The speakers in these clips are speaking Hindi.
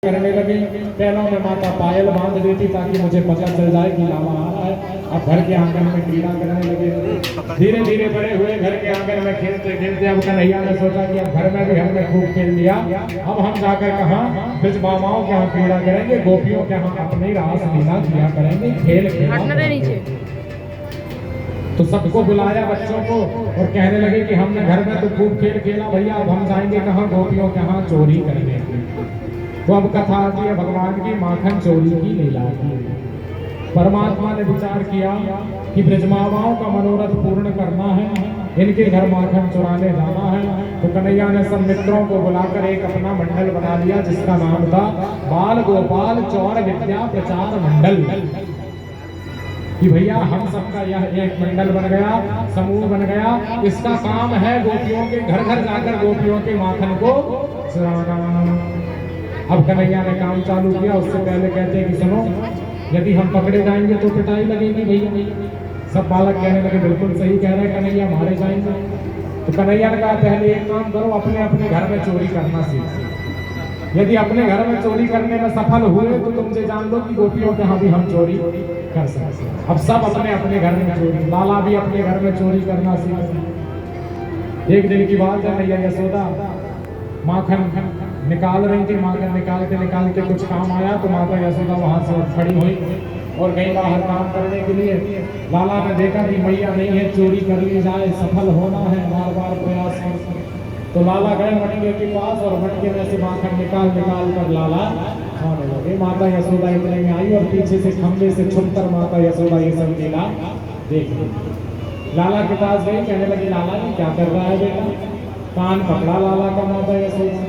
करने लगे। पैरों में माता पायल बांध देती ताकि मुझे पता चल जाए कि लाला आ रहा है। अब घर के आंगन में क्रीड़ा करने लगे। धीरे धीरे बड़े हुए, घर के आंगन में खेलते खेलते अब कन्हैया ने सोचा कि अब घर में भी हमने खूब खेल लिया, अब हम जाकर कहाँ ब्रज बामाओं के यहाँ क्रीड़ा करेंगे, गोपियों के यहाँ अपनी रास लीला किया करेंगे, खेल खेला। तो सबको बुलाया बच्चों को और कहने लगे कि हमने घर में तो खूब खेल खेला भैया, अब हम जाएंगे कहाँ, गोपियों के यहाँ चोरी करने। तो अब कथा आती है भगवान की माखन चोरी की लीला की। परमात्मा ने विचार किया कि ब्रजमावाओं का मनोरथ पूर्ण करना है, इनके घर माखन चुराने जाना है। तो कन्हैया ने सब मित्रों को बुलाकर एक अपना मंडल बना दिया जिसका नाम था बाल गोपाल चौर विद्या प्रचार मंडल। कि भैया हम सबका यह एक मंडल बन गया, समूह बन गया, इसका काम है गोपियों के घर घर जाकर गोपियों के माखन को चुराना। अब कन्हैया ने काम चालू किया। उससे पहले कहते हैं कि सुनो, यदि हम पकड़े जाएंगे तो पिटाई लगेगी भैया। सब बालक कहने लगे बिल्कुल सही कह रहे हैं कन्हैया, मारे जाएंगे। तो कन्हैया ने कहा पहले एक काम करो, अपने अपने घर में चोरी करना सीखो। यदि अपने घर में चोरी करने में सफल हुए तो तुमसे जान लो कि गोपियों के यहाँ भी हम चोरी कर सकते हैं। अब सब अपने अपने घर में चोरी, लाला भी अपने घर में चोरी करना सीख। एक दिन की बात है, मैया यशोदा माखन निकाल रही थी। माखन निकालते कुछ काम आया तो माता यशोदा वहां से खड़ी हुई और गई बाहर काम करने के लिए। लाला ने देखा कि मैया नहीं है, चोरी कर ली जाए, सफल होना है, बार बार प्रयास कर। तो लाला गए मटके के पास और मटके में से माखन निकाल कर लाला खाने लगे। माता यशोदा इतने में आई और पीछे से खंभे से छुपकर माता यशोदा ये सब लीला देख ली। लाला के पास गई, कहने लगी लाला जी क्या कर रहा है बेटा। कान पकड़ा लाला का माता यशोदा।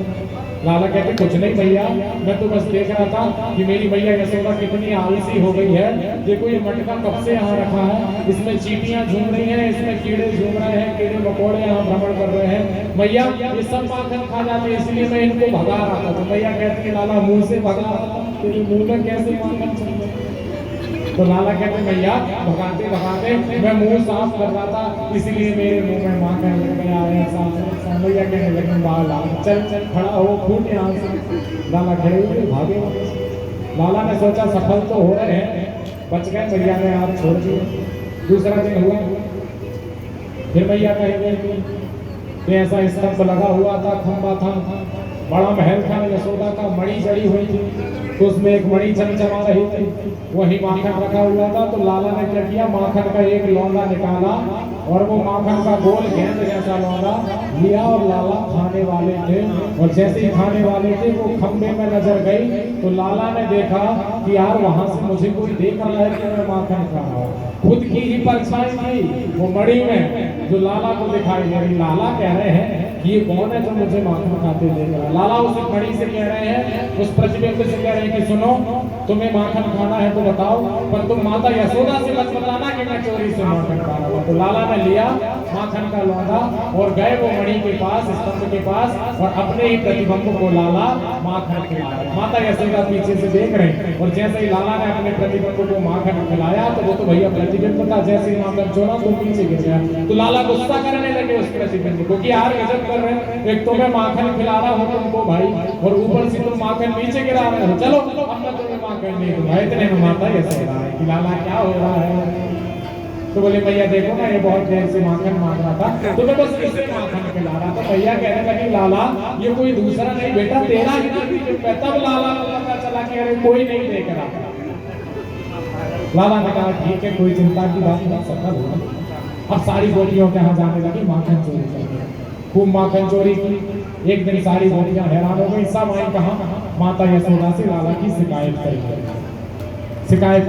लाला कहते कुछ नहीं भैया, मैं तो बस देख रहा था कि मेरी मैया यशोदा कितनी आलसी हो गई है। देखो ये मटका कब से यहाँ रखा है, इसमें चींटियां झूम रही हैं, इसमें कीड़े झूम रहे हैं, कीड़े मकोड़े यहाँ भ्रमण कर रहे हैं। मैया ये सब माखन खा जाते हैं, इसलिए मैं इनको भगा रहा था। तो मैया कहती है लाला मुंह से भगा, तेरे मुंह में कैसे माखन चल रहे। तो लाला कहते मैया भगाते भगाते मैं मुंह साफ कर रहा था, इसलिए मेरे मुंह में माखन लग गया। मैया कहने लगी लाला चल चल खड़ा हो, फूट यहाँ से। लाला खड़े हुए भागे। लाला ने सोचा सफल तो हो रहे हैं, बच गए, मैया ने आप छोड़ दिए। दूसरा दिन हुआ, फिर मैया कहेंगे ऐसा स्तंभ लगा हुआ था, खंबा था, बड़ा महल था यशोदा का, मणि जड़ी हुई थी, तो उसमें एक मणि चमचमा रही थी, वही माखन रखा हुआ था। तो लाला ने क्या किया, माखन का एक लौंडा निकाला और वो माखन का गोल गेंद जैसा लौंडा लिया और लाला खाने वाले थे। और जैसे ही खाने वाले थे वो खंबे में नजर गई तो लाला ने देखा कि यार वहां से मुझे कोई देख रहा है कि मैं माखन खा रहा हूँ। खुद की ही परछाई थी वो मणि में जो लाला को दिखाई दे रही। लाला कह रहे हैं ये कौन है जो मुझे माखन खाते देख रहा है। लाला उस मणि से कह रहे हैं, उस प्रतिबिंब से कह रहे हैं कि सुनो तुम्हें माखन खाना है तो बताओ, पर तुम माता यशोदा से मत बताना कि मैं चोरी से माखन खा रहा हूँ। तो लाला ने लिया माखन का लौंडा और गए वो मणि के पास, स्तंभ के पास, और अपने ही प्रतिबिंब को लाला माखन खिलाया। माता यशोदा पीछे से देख रहे हैं और जैसे ही लाला ने अपने प्रतिबिंब को माखन खिलाया तो वो तो भैया प्रतिबिंब था, जैसे ही माखन छोड़ा तो पीछे गिर गया। तो लाला गुस्सा करने लगे उस प्रतिबिंब को कि यार गजब कर रहे हैं, एक तो मैं माखन खिला रहा हूँ तुमको भाई और ऊपर से तुम माखन नीचे गिरा रहे हो, चलो अब मैं तुम्हें माखन नहीं दूंगा। इतने में माता यशोदा है कि लाला क्या हो रहा है। तो बोले भैया देखो ना ये बहुत देर से माखन मांग रहा था, तो मैं बस इसे माखन खिला रहा था। भैया कहने लगे लाला ये कोई दूसरा नहीं बेटा तेरा ही प्रतिबिंब है। तब लाला को पता चला कि अरे कोई नहीं देख रहा। लाला ने कहा ठीक है कोई चिंता की बात नहीं, सफल हुआ। अब सारी गोपियों के यहाँ जाने लगी माखन चोरी करके, खूब माखन चोरी की। एक दिन सारी गोपियां हैरान हो गई, सब आई कहाँ, माता यशोदा से लाला की शिकायत करी। शिकायत